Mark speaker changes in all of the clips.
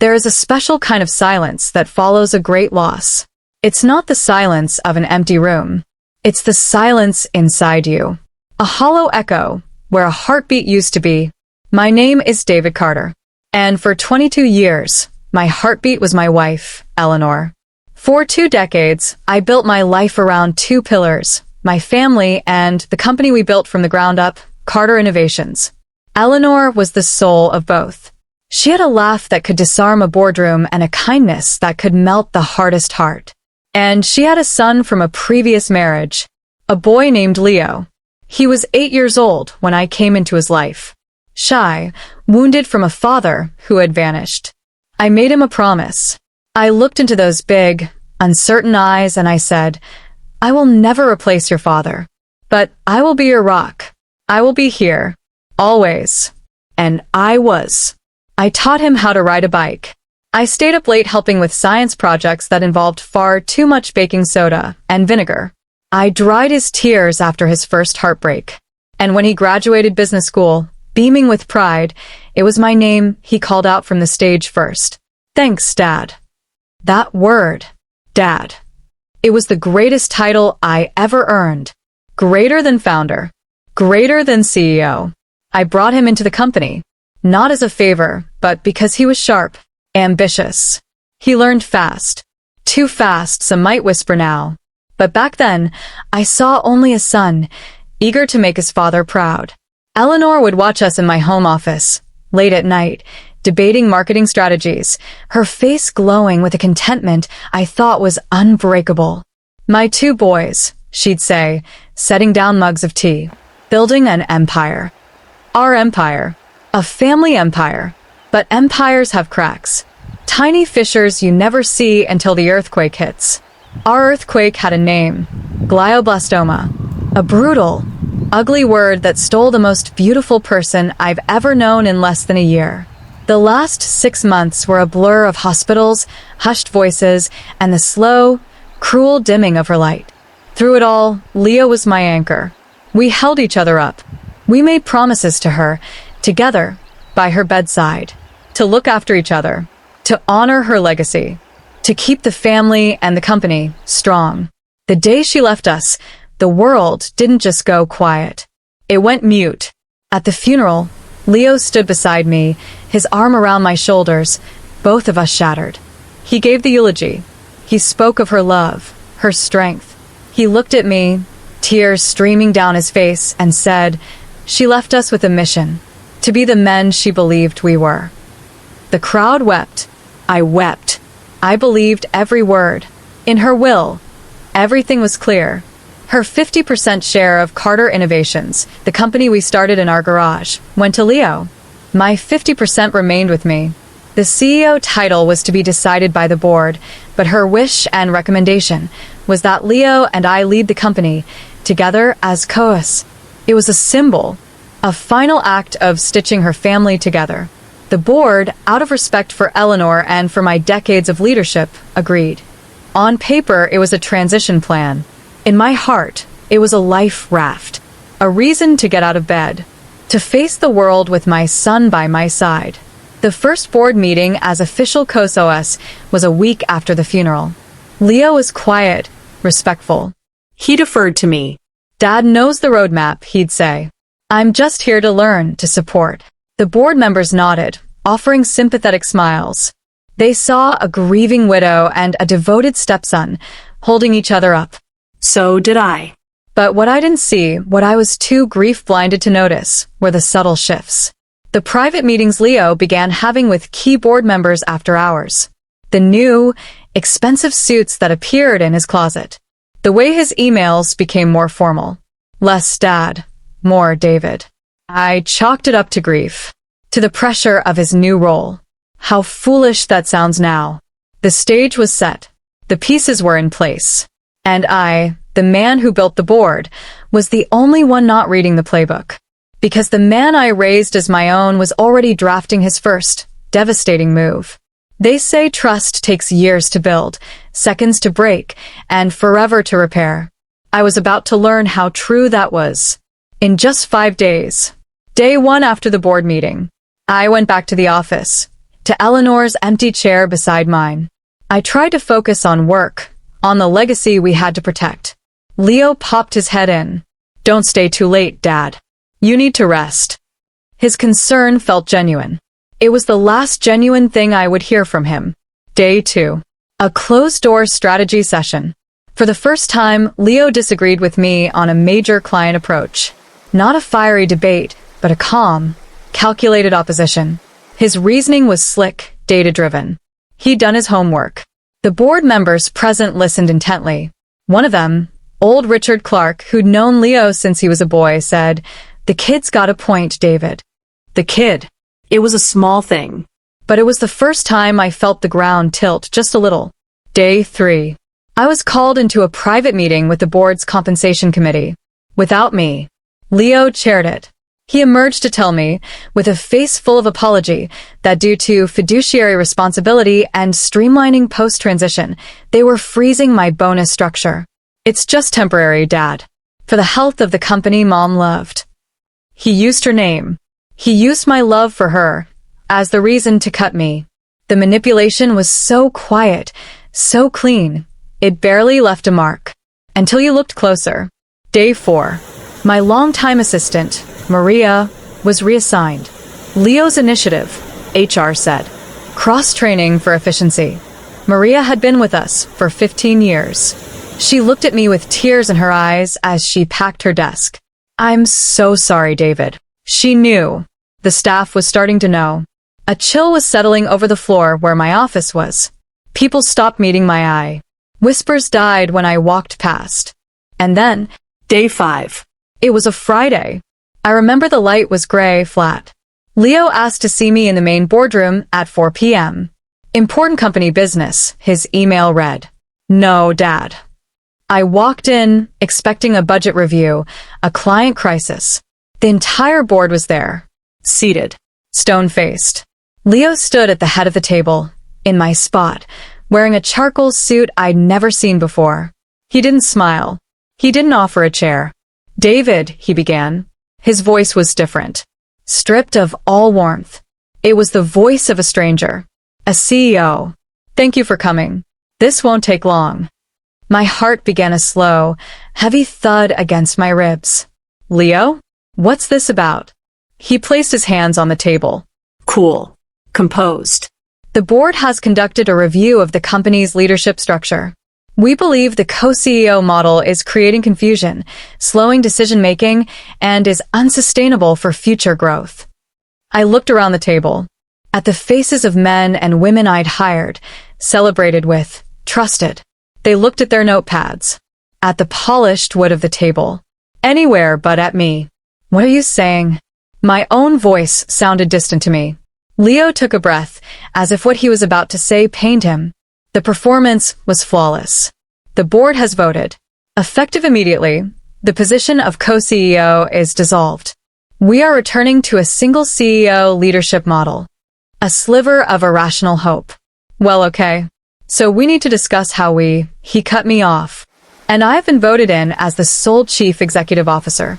Speaker 1: There is a special kind of silence that follows a great loss. It's not the silence of an empty room. It's the silence inside you. A hollow echo, where a heartbeat used to be. My name is David Carter. And for 22 years, my heartbeat was my wife, Eleanor. For 2 decades, I built my life around 2 pillars, my family and the company we built from the ground up, Carter Innovations. Eleanor was the soul of both. She had a laugh that could disarm a boardroom and a kindness that could melt the hardest heart. And she had a son from a previous marriage, a boy named Leo. He was 8 years old when I came into his life. Shy, wounded from a father who had vanished. I made him a promise. I looked into those big, uncertain eyes and I said, I will never replace your father, but I will be your rock. I will be here, always. And I was. I taught him how to ride a bike. I stayed up late helping with science projects that involved far too much baking soda and vinegar. I dried his tears after his first heartbreak. And when he graduated business school, beaming with pride, it was my name he called out from the stage first. Thanks, Dad. That word, Dad. It was the greatest title I ever earned. Greater than founder. Greater than CEO. I brought him into the company, not as a favor, but because he was sharp, ambitious. He learned fast. Too fast, some might whisper now. But back then, I saw only a son, eager to make his father proud. Eleanor would watch us in my home office, late at night, debating marketing strategies, her face glowing with a contentment I thought was unbreakable. My 2 boys, she'd say, setting down mugs of tea, building an empire. Our empire. A family empire. But empires have cracks. Tiny fissures you never see until the earthquake hits. Our earthquake had a name, glioblastoma, a brutal, ugly word that stole the most beautiful person I've ever known in less than a year. The last 6 months were a blur of hospitals, hushed voices, and the slow, cruel dimming of her light. Through it all, Leo was my anchor. We held each other up. We made promises to her, together, by her bedside, to look after each other, to honor her legacy, to keep the family and the company strong. The day she left us, the world didn't just go quiet. It went mute. At the funeral, Leo stood beside me, his arm around my shoulders, both of us shattered. He gave the eulogy. He spoke of her love, her strength. He looked at me, tears streaming down his face, and said, she left us with a mission, to be the men she believed we were. The crowd wept. I wept. I believed every word. In her will, everything was clear. Her 50% share of Carter Innovations, the company we started in our garage, went to Leo. My 50% remained with me. The CEO title was to be decided by the board, but her wish and recommendation was that Leo and I lead the company, together as co-os. It was a symbol, a final act of stitching her family together. The board, out of respect for Eleanor and for my decades of leadership, agreed. On paper, it was a transition plan. In my heart, it was a life raft, a reason to get out of bed, to face the world with my son by my side. The first board meeting as official co-SOS was a week after the funeral. Leo was quiet, respectful. He deferred to me. Dad knows the roadmap, he'd say. I'm just here to learn, to support. The board members nodded, offering sympathetic smiles. They saw a grieving widow and a devoted stepson holding each other up. So did I. But what I didn't see, what I was too grief-blinded to notice, were the subtle shifts. The private meetings Leo began having with key board members after hours. The new, expensive suits that appeared in his closet. The way his emails became more formal. Less Dad, more David. I chalked it up to grief. To the pressure of his new role. How foolish that sounds now. The stage was set. The pieces were in place. And I, the man who built the board, was the only one not reading the playbook. Because the man I raised as my own was already drafting his first, devastating move. They say trust takes years to build, seconds to break, and forever to repair. I was about to learn how true that was. In just 5 days. Day 1 after the board meeting, I went back to the office, to Eleanor's empty chair beside mine. I tried to focus on work, on the legacy we had to protect. Leo popped his head in. "Don't stay too late, Dad. You need to rest." His concern felt genuine. It was the last genuine thing I would hear from him. Day 2. A closed-door strategy session. For the first time, Leo disagreed with me on a major client approach. Not a fiery debate, but a calm, calculated opposition. His reasoning was slick, data-driven. He'd done his homework. The board members present listened intently. One of them, old Richard Clark, who'd known Leo since he was a boy, said, "The kid's got a point, David." The kid. It was a small thing. But it was the first time I felt the ground tilt just a little. Day 3. I was called into a private meeting with the board's compensation committee. Without me. Leo chaired it. He emerged to tell me, with a face full of apology, that due to fiduciary responsibility and streamlining post-transition, they were freezing my bonus structure. "It's just temporary, Dad. For the health of the company Mom loved." He used her name. He used my love for her as the reason to cut me. The manipulation was so quiet, so clean, it barely left a mark. Until you looked closer. Day 4. My longtime assistant, Maria, was reassigned. Leo's initiative, HR said. Cross-training for efficiency. Maria had been with us for 15 years. She looked at me with tears in her eyes as she packed her desk. "I'm so sorry, David." She knew. The staff was starting to know. A chill was settling over the floor where my office was. People stopped meeting my eye. Whispers died when I walked past. And then, day 5. It was a Friday. I remember the light was gray, flat. Leo asked to see me in the main boardroom at 4 p.m. Important company business, his email read. No, Dad. I walked in, expecting a budget review, a client crisis. The entire board was there, seated, stone-faced. Leo stood at the head of the table, in my spot, wearing a charcoal suit I'd never seen before. He didn't smile. He didn't offer a chair. "David," he began. His voice was different, stripped of all warmth. It was the voice of a stranger, a CEO. "Thank you for coming. This won't take long." My heart began a slow, heavy thud against my ribs. "Leo? What's this about?" He placed his hands on the table. Cool. Composed. "The board has conducted a review of the company's leadership structure. We believe the co-CEO model is creating confusion, slowing decision-making, and is unsustainable for future growth." I looked around the table, at the faces of men and women I'd hired, celebrated with, trusted. They looked at their notepads, at the polished wood of the table, anywhere but at me. "What are you saying?" My own voice sounded distant to me. Leo took a breath, as if what he was about to say pained him. The performance was flawless. "The board has voted. Effective immediately, the position of co-CEO is dissolved. We are returning to a single CEO leadership model." A sliver of irrational hope. "Well, okay. So we need to discuss how he cut me off. And I've been voted in as the sole chief executive officer."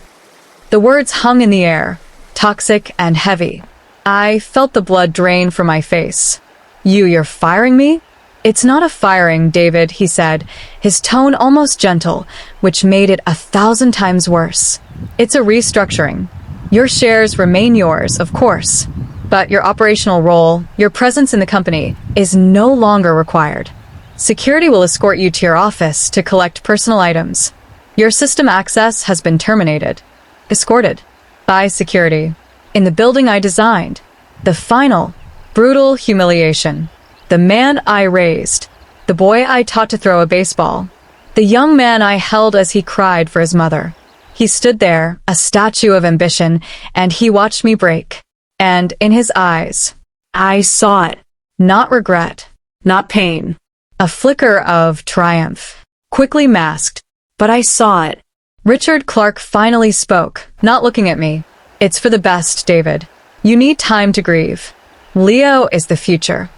Speaker 1: The words hung in the air, toxic and heavy. I felt the blood drain from my face. You're firing me?" "It's not a firing, David," he said, his tone almost gentle, which made it 1,000 times worse. "It's a restructuring. Your shares remain yours, of course. But your operational role, your presence in the company, is no longer required. Security will escort you to your office to collect personal items. Your system access has been terminated." Escorted. By security. In the building I designed. The final, brutal humiliation. The man I raised. The boy I taught to throw a baseball. The young man I held as he cried for his mother. He stood there, a statue of ambition, and he watched me break. And in his eyes, I saw it. Not regret. Not pain. A flicker of triumph. Quickly masked. But I saw it. Richard Clark finally spoke, not looking at me. "It's for the best, David. You need time to grieve. Leo is the future."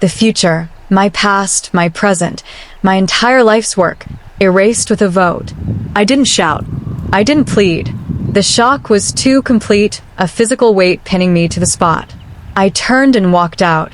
Speaker 1: The future, my past, my present, my entire life's work, erased with a vote. I didn't shout. I didn't plead. The shock was too complete, a physical weight pinning me to the spot. I turned and walked out,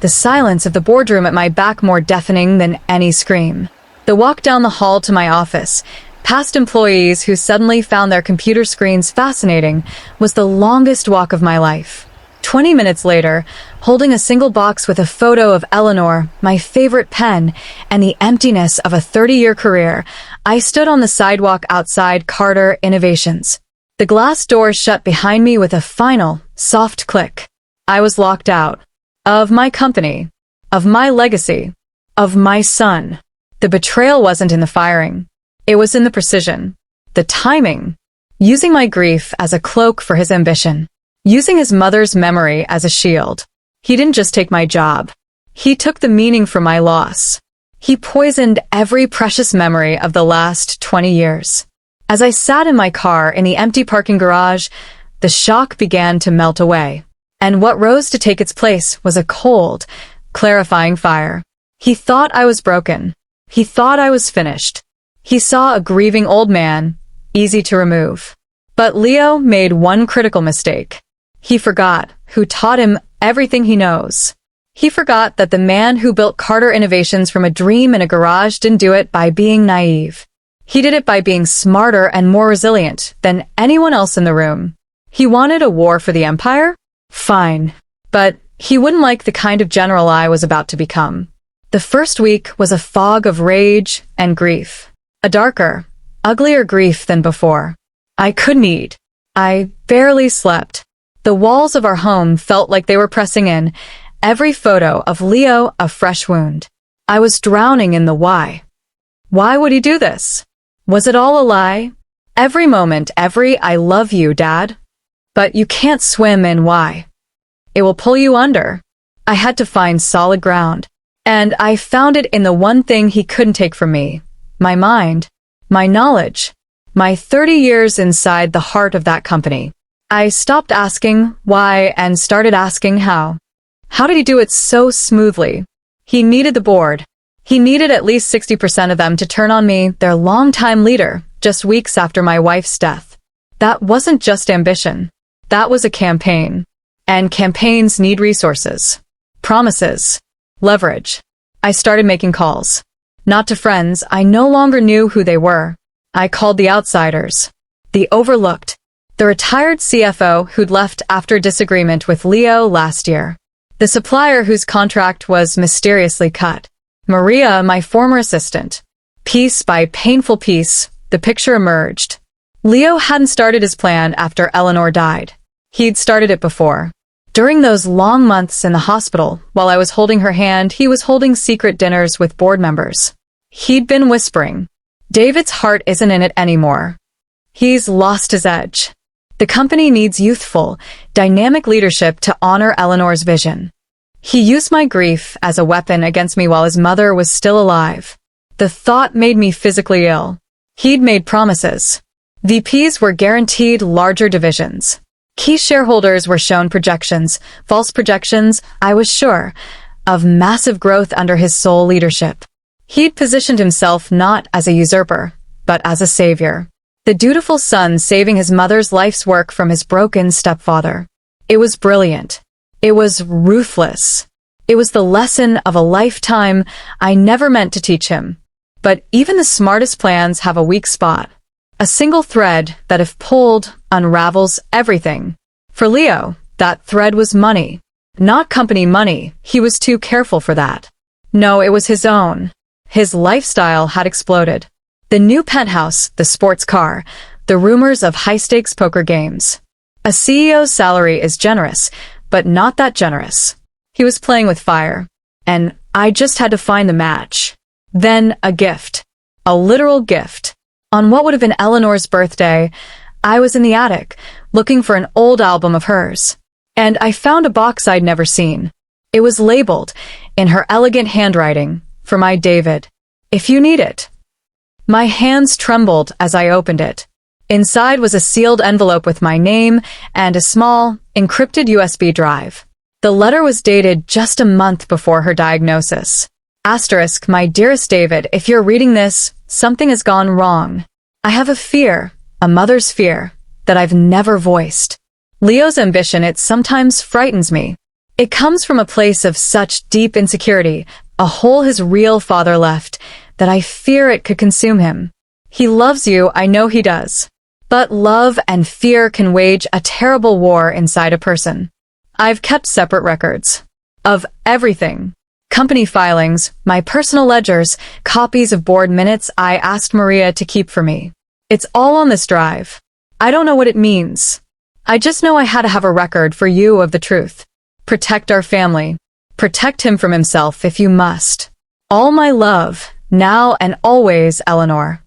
Speaker 1: the silence of the boardroom at my back more deafening than any scream. The walk down the hall to my office, past employees who suddenly found their computer screens fascinating, was the longest walk of my life. 20 minutes later, holding a single box with a photo of Eleanor, my favorite pen, and the emptiness of a 30-year career, I stood on the sidewalk outside Carter Innovations. The glass doors shut behind me with a final, soft click. I was locked out. Of my company. Of my legacy. Of my son. The betrayal wasn't in the firing. It was in the precision. The timing. Using my grief as a cloak for his ambition. Using his mother's memory as a shield. He didn't just take my job. He took the meaning from my loss. He poisoned every precious memory of the last 20 years. As I sat in my car in the empty parking garage, the shock began to melt away. And what rose to take its place was a cold, clarifying fire. He thought I was broken. He thought I was finished. He saw a grieving old man, easy to remove. But Leo made one critical mistake. He forgot who taught him everything he knows. He forgot that the man who built Carter Innovations from a dream in a garage didn't do it by being naive. He did it by being smarter and more resilient than anyone else in the room. He wanted a war for the empire? Fine. But he wouldn't like the kind of general I was about to become. The first week was a fog of rage and grief. A darker, uglier grief than before. I couldn't eat. I barely slept. The walls of our home felt like they were pressing in, every photo of Leo a fresh wound. I was drowning in the why. Why would he do this? Was it all a lie? Every moment, every "I love you, Dad." But you can't swim in why. It will pull you under. I had to find solid ground. And I found it in the one thing he couldn't take from me. My mind. My knowledge. My 30 years inside the heart of that company. I stopped asking why and started asking how. How did he do it so smoothly? He needed the board. He needed at least 60% of them to turn on me, their longtime leader, just weeks after my wife's death. That wasn't just ambition. That was a campaign. And campaigns need resources. Promises. Leverage. I started making calls. Not to friends, I no longer knew who they were. I called the outsiders. The overlooked. The retired CFO who'd left after disagreement with Leo last year. The supplier whose contract was mysteriously cut. Maria, my former assistant. Piece by painful piece, the picture emerged. Leo hadn't started his plan after Eleanor died. He'd started it before. During those long months in the hospital, while I was holding her hand, he was holding secret dinners with board members. He'd been whispering, "David's heart isn't in it anymore. He's lost his edge." The company needs youthful, dynamic leadership to honor Eleanor's vision. He used my grief as a weapon against me while his mother was still alive. The thought made me physically ill. He'd made promises. VPs were guaranteed larger divisions. Key shareholders were shown projections, false projections, I was sure, of massive growth under his sole leadership. He'd positioned himself not as a usurper, but as a savior. The dutiful son saving his mother's life's work from his broken stepfather. It was brilliant. It was ruthless. It was the lesson of a lifetime I never meant to teach him. But even the smartest plans have a weak spot. A single thread that, if pulled, unravels everything. For Leo, that thread was money. Not company money, he was too careful for that. No, it was his own. His lifestyle had exploded. The new penthouse, the sports car, the rumors of high-stakes poker games. A CEO's salary is generous, but not that generous. He was playing with fire. And I just had to find the match. Then a gift. A literal gift. On what would have been Eleanor's birthday, I was in the attic, looking for an old album of hers. And I found a box I'd never seen. It was labeled, in her elegant handwriting, for my David. If you need it. My hands trembled as I opened it. Inside was a sealed envelope with my name and a small, encrypted USB drive. The letter was dated just a month before her diagnosis. Asterisk, my dearest David, if you're reading this, something has gone wrong. I have a fear, a mother's fear, that I've never voiced. Leo's ambition, it sometimes frightens me. It comes from a place of such deep insecurity, a hole his real father left, that I fear it could consume him. He loves you, I know he does. But love and fear can wage a terrible war inside a person. I've kept separate records. Of everything. Company filings, my personal ledgers, copies of board minutes I asked Maria to keep for me. It's all on this drive. I don't know what it means. I just know I had to have a record for you of the truth. Protect our family. Protect him from himself if you must. All my love, now and always, Eleanor.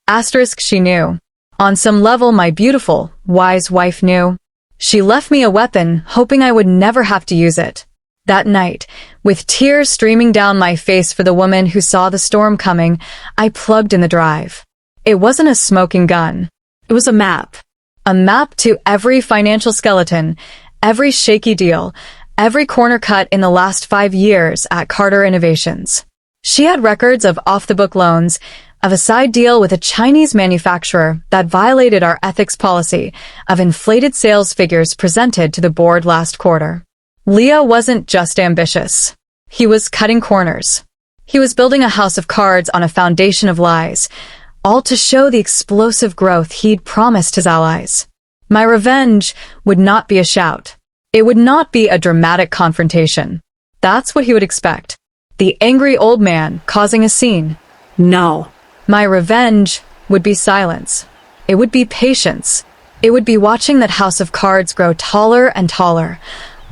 Speaker 1: Asterisk, she knew. On some level, my beautiful, wise wife knew. She left me a weapon, hoping I would never have to use it. That night, with tears streaming down my face for the woman who saw the storm coming, I plugged in the drive. It wasn't a smoking gun. It was a map. A map to every financial skeleton, every shaky deal, every corner cut in the last 5 years at Carter Innovations. She had records of off-the-book loans, of a side deal with a Chinese manufacturer that violated our ethics policy, of inflated sales figures presented to the board last quarter. Leo wasn't just ambitious. He was cutting corners. He was building a house of cards on a foundation of lies, all to show the explosive growth he'd promised his allies. My revenge would not be a shout. It would not be a dramatic confrontation. That's what he would expect. The angry old man causing a scene. No. My revenge would be silence. It would be patience. It would be watching that house of cards grow taller and taller,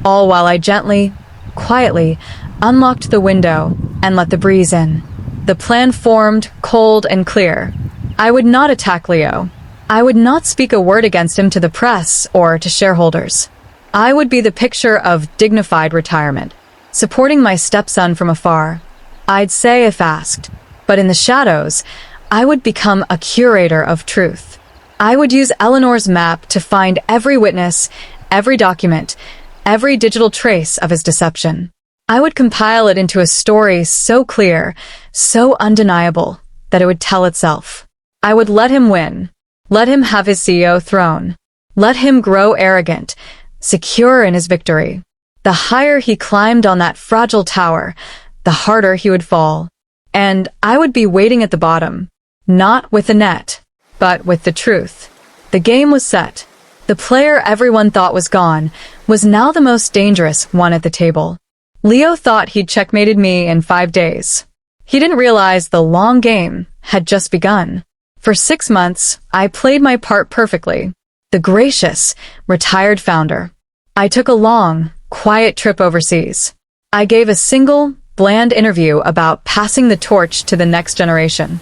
Speaker 1: all while I gently, quietly, unlocked the window and let the breeze in. The plan formed, cold and clear. I would not attack Leo. I would not speak a word against him to the press or to shareholders. I would be the picture of dignified retirement, supporting my stepson from afar. I'd say if asked, but in the shadows, I would become a curator of truth. I would use Eleanor's map to find every witness, every document, every digital trace of his deception. I would compile it into a story so clear, so undeniable, that it would tell itself. I would let him win. Let him have his CEO throne. Let him grow arrogant, secure in his victory. The higher he climbed on that fragile tower, the harder he would fall. And I would be waiting at the bottom, not with the net, but with the truth. The game was set. The player everyone thought was gone was now the most dangerous one at the table. Leo thought he'd checkmated me in 5 days. He didn't realize the long game had just begun. For 6 months, I played my part perfectly. The gracious, retired founder. I took a long, quiet trip overseas. I gave a single, bland interview about passing the torch to the next generation.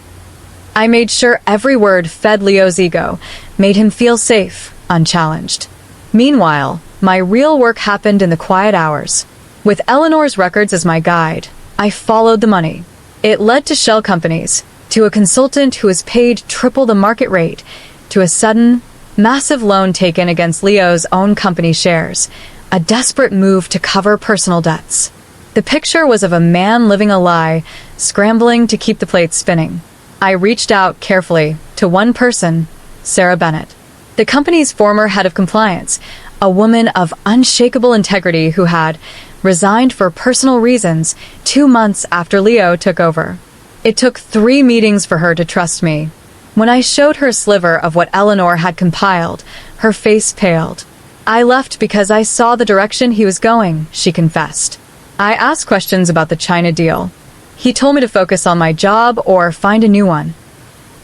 Speaker 1: I made sure every word fed Leo's ego, made him feel safe, unchallenged. Meanwhile, my real work happened in the quiet hours. With Eleanor's records as my guide, I followed the money. It led to shell companies, to a consultant who was paid triple the market rate, to a sudden, massive loan taken against Leo's own company shares, a desperate move to cover personal debts. The picture was of a man living a lie, scrambling to keep the plates spinning. I reached out carefully to one person, Sarah Bennett, the company's former head of compliance, a woman of unshakable integrity who had resigned for personal reasons 2 months after Leo took over. It took 3 meetings for her to trust me. When I showed her a sliver of what Eleanor had compiled, her face paled. I left because I saw the direction he was going, she confessed. I asked questions about the China deal. He told me to focus on my job or find a new one.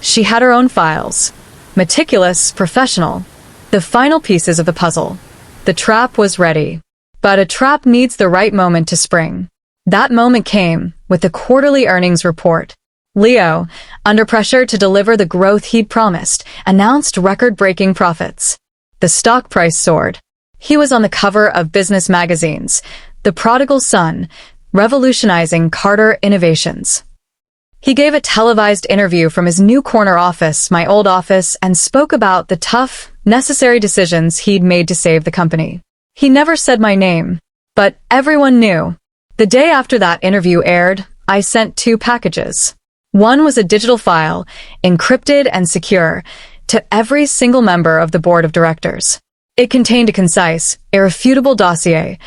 Speaker 1: She had her own files. Meticulous, professional. The final pieces of the puzzle. The trap was ready. But a trap needs the right moment to spring. That moment came with the quarterly earnings report. Leo, under pressure to deliver the growth he'd promised, announced record-breaking profits. The stock price soared. He was on the cover of business magazines, the prodigal son, revolutionizing Carter Innovations. He gave a televised interview from his new corner office, my old office, and spoke about the tough, necessary decisions he'd made to save the company. He never said my name, but everyone knew. The day after that interview aired, I sent 2 packages. One was a digital file, encrypted and secure, to every single member of the board of directors. It contained a concise, irrefutable dossier,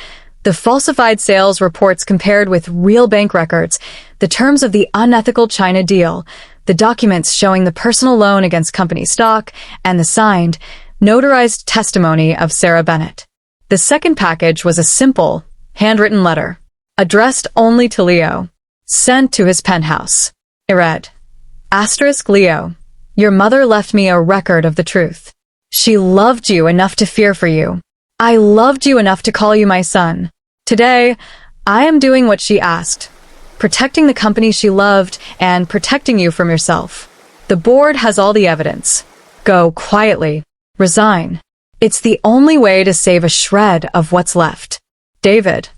Speaker 1: The falsified sales reports compared with real bank records, the terms of the unethical China deal, the documents showing the personal loan against company stock, and the signed, notarized testimony of Sarah Bennett. The second package was a simple, handwritten letter, addressed only to Leo, sent to his penthouse. It read, *Leo, your mother left me a record of the truth. She loved you enough to fear for you. I loved you enough to call you my son. Today, I am doing what she asked, protecting the company she loved and protecting you from yourself. The board has all the evidence. Go quietly. Resign. It's the only way to save a shred of what's left. David.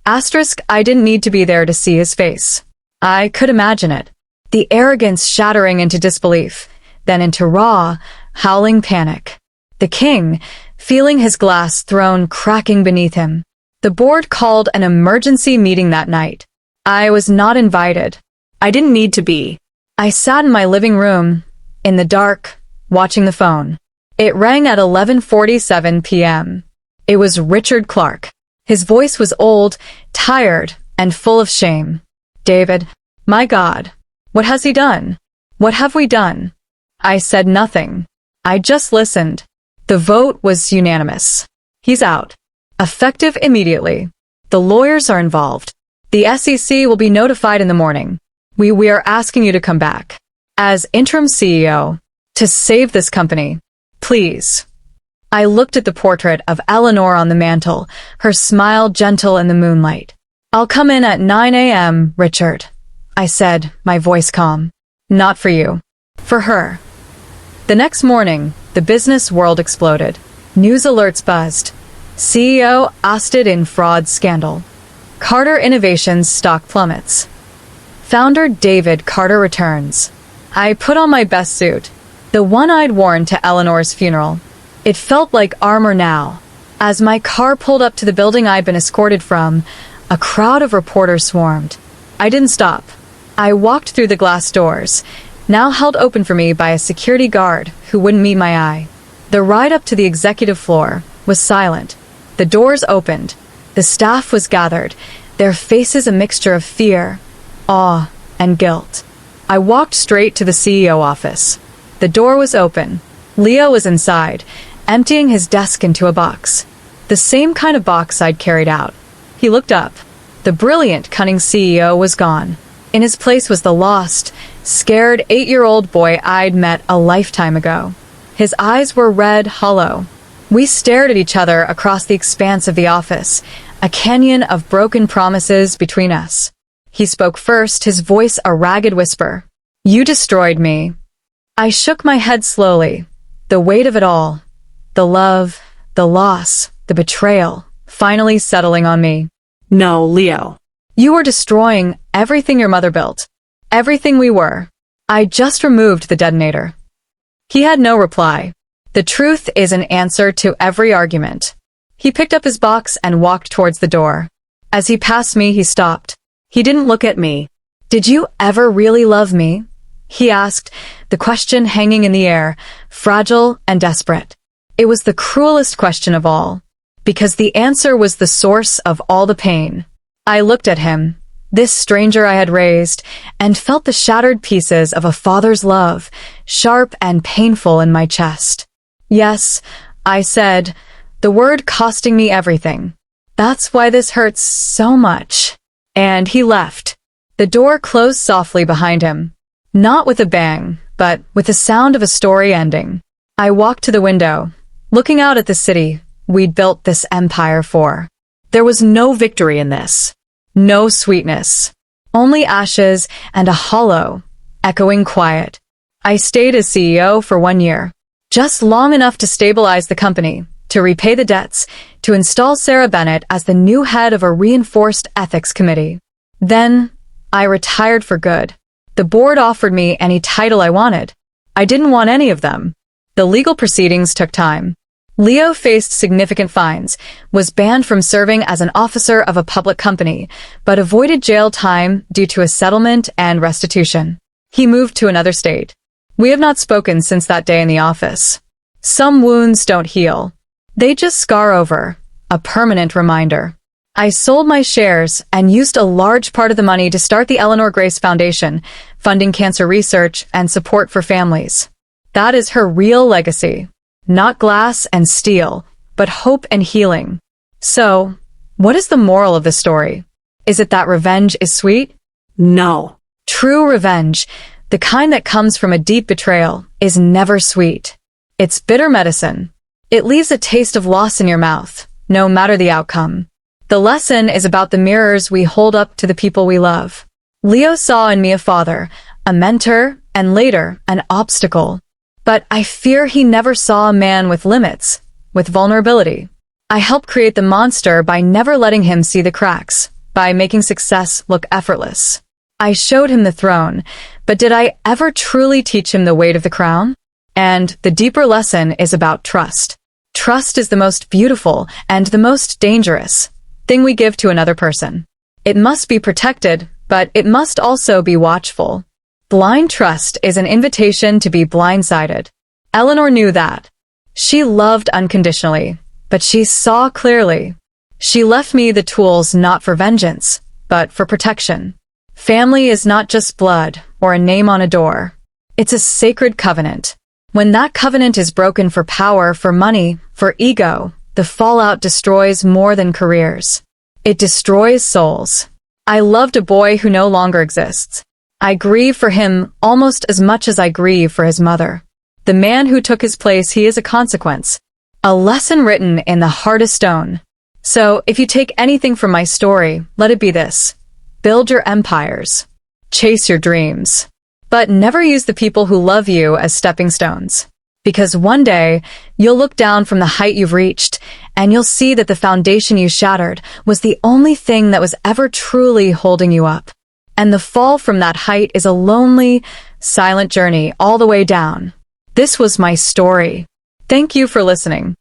Speaker 1: I didn't need to be there to see his face. I could imagine it. The arrogance shattering into disbelief, then into raw, howling panic. The king, feeling his glass throne cracking beneath him. The board called an emergency meeting that night. I was not invited. I didn't need to be. I sat in my living room, in the dark, watching the phone. It rang at 11:47 p.m. It was Richard Clark. His voice was old, tired, and full of shame. David, my God, what has he done? What have we done? I said nothing. I just listened. The vote was unanimous. He's out. Effective immediately. The lawyers are involved. The SEC will be notified in the morning. We are asking you to come back. As interim CEO, to save this company. Please. I looked at the portrait of Eleanor on the mantel, her smile gentle in the moonlight. I'll come in at 9 a.m., Richard, I said, my voice calm. Not for you. For her. The next morning, the business world exploded. News alerts buzzed. CEO ousted in fraud scandal. Carter Innovations stock plummets. Founder David Carter returns. I put on my best suit, the one I'd worn to Eleanor's funeral. It felt like armor now. As my car pulled up to the building I'd been escorted from, a crowd of reporters swarmed. I didn't stop. I walked through the glass doors, now held open for me by a security guard who wouldn't meet my eye. The ride up to the executive floor was silent. The doors opened. The staff was gathered, their faces a mixture of fear, awe, and guilt. I walked straight to the CEO office. The door was open. Leo was inside, emptying his desk into a box. The same kind of box I'd carried out. He looked up. The brilliant, cunning CEO was gone. In his place was the lost, scared 8-year-old boy I'd met a lifetime ago. His eyes were red, hollow. We stared at each other across the expanse of the office, a canyon of broken promises between us. He spoke first, his voice a ragged whisper. You destroyed me. I shook my head slowly. The weight of it all, the love, the loss, the betrayal, finally settling on me.
Speaker 2: No, Leo.
Speaker 1: You were destroying everything your mother built. Everything we were. I just removed the detonator. He had no reply. The truth is an answer to every argument. He picked up his box and walked towards the door. As he passed me, he stopped. He didn't look at me. Did you ever really love me? He asked, the question hanging in the air, fragile and desperate. It was the cruelest question of all, because the answer was the source of all the pain. I looked at him, this stranger I had raised, and felt the shattered pieces of a father's love, sharp and painful in my chest. Yes, I said, the word costing me everything. That's why this hurts so much. And he left. The door closed softly behind him. Not with a bang, but with the sound of a story ending. I walked to the window, looking out at the city we'd built this empire for. There was no victory in this. No sweetness. Only ashes and a hollow, echoing quiet. I stayed as CEO for 1 year. Just long enough to stabilize the company, to repay the debts, to install Sarah Bennett as the new head of a reinforced ethics committee. Then, I retired for good. The board offered me any title I wanted. I didn't want any of them. The legal proceedings took time. Leo faced significant fines, was banned from serving as an officer of a public company, but avoided jail time due to a settlement and restitution. He moved to another state. We have not spoken since that day in the office. Some wounds don't heal. They just scar over, a permanent reminder. I sold my shares and used a large part of the money to start the Eleanor Grace Foundation, funding cancer research and support for families. That is her real legacy. Not glass and steel, but hope and healing. So, what is the moral of the story? Is it that revenge is sweet?
Speaker 2: No.
Speaker 1: True revenge, the kind that comes from a deep betrayal, is never sweet. It's bitter medicine. It leaves a taste of loss in your mouth, no matter the outcome. The lesson is about the mirrors we hold up to the people we love. Leo saw in me a father, a mentor, and later, an obstacle. But I fear he never saw a man with limits, with vulnerability. I helped create the monster by never letting him see the cracks, by making success look effortless. I showed him the throne, but did I ever truly teach him the weight of the crown? And the deeper lesson is about trust. Trust is the most beautiful and the most dangerous thing we give to another person. It must be protected, but it must also be watchful. Blind trust is an invitation to be blindsided. Eleanor knew that. She loved unconditionally, but she saw clearly. She left me the tools not for vengeance, but for protection. Family is not just blood or a name on a door. It's a sacred covenant. When that covenant is broken for power, for money, for ego, the fallout destroys more than careers. It destroys souls. I loved a boy who no longer exists. I grieve for him almost as much as I grieve for his mother. The man who took his place, he is a consequence. A lesson written in the hardest stone. So, if you take anything from my story, let it be this. Build your empires. Chase your dreams. But never use the people who love you as stepping stones. Because one day, you'll look down from the height you've reached, and you'll see that the foundation you shattered was the only thing that was ever truly holding you up. And the fall from that height is a lonely, silent journey all the way down. This was my story. Thank you for listening.